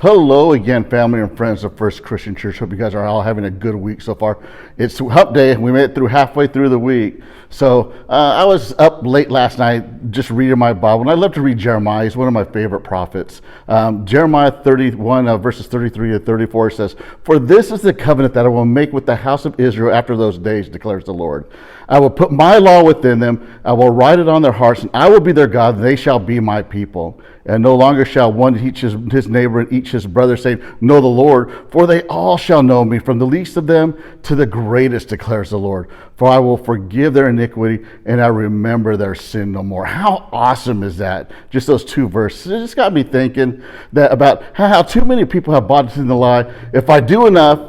Hello again, family and friends of First Christian Church. Hope you guys are all having a good week so far. It's Hump Day. We made it through halfway through the week. So I was up late last night just reading my Bible, and I love to read Jeremiah. He's one of my favorite prophets. Jeremiah 31, verses 33 to 34 says, "For this is the covenant that I will make with the house of Israel after those days, declares the Lord. I will put my law within them. I will write it on their hearts, and I will be their God, and they shall be my people. And no longer shall one teach his neighbor and each his brother, saying, Know the Lord, for they all shall know me, from the least of them to the greatest, declares the Lord. For I will forgive their iniquity, and I remember their sin no more." How awesome is that? Just those two verses. It just got me thinking that about how too many people have bought into the lie, if I do enough,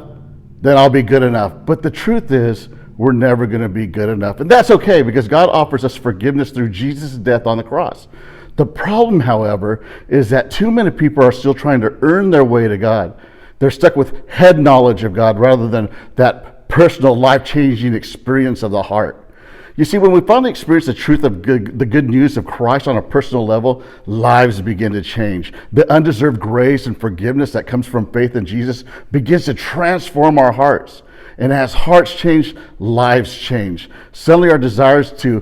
then I'll be good enough. But the truth is, we're never going to be good enough. And that's okay, because God offers us forgiveness through Jesus' death on the cross. The problem, however, is that too many people are still trying to earn their way to God. They're stuck with head knowledge of God rather than that personal, life-changing experience of the heart. You see, when we finally experience the truth of the good news of Christ on a personal level, lives begin to change. The undeserved grace and forgiveness that comes from faith in Jesus begins to transform our hearts. And as hearts change, lives change. Suddenly our desires to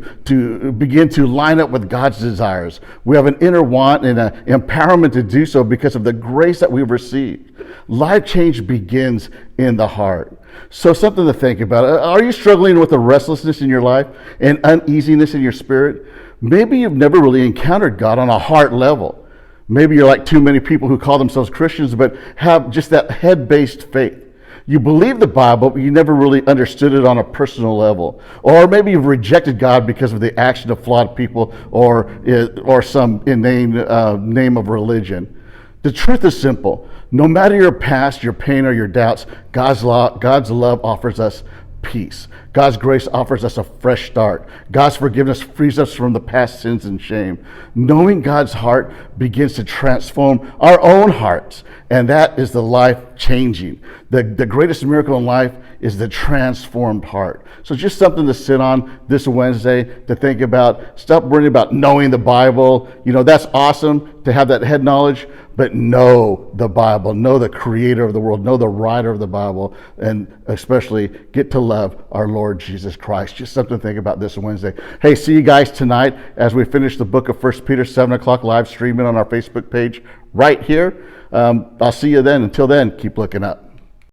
begin to line up with God's desires. We have an inner want and an empowerment to do so because of the grace that we've received. Life change begins in the heart. So something to think about. Are you struggling with a restlessness in your life and uneasiness in your spirit? Maybe you've never really encountered God on a heart level. Maybe you're like too many people who call themselves Christians but have just that head-based faith. You believe the Bible, but you never really understood it on a personal level. Or maybe you've rejected God because of the action of flawed people or some inane name of religion. The truth is simple. No matter your past, your pain, or your doubts, God's love offers us peace. God's grace offers us a fresh start. God's forgiveness frees us from the past sins and shame. Knowing God's heart begins to transform our own hearts, and that is the life-changing. The greatest miracle in life is the transformed heart. So just something to sit on this Wednesday, to think about. Stop worrying about knowing the Bible. That's awesome to have that head knowledge, but know the Bible, know the creator of the world, know the writer of the Bible, and especially get to love our Lord Jesus Christ. Just something to think about this Wednesday. Hey, see you guys tonight as we finish the book of 1 Peter, 7 o'clock, live streaming on our Facebook page right here. I'll see you then. Until then, keep looking up.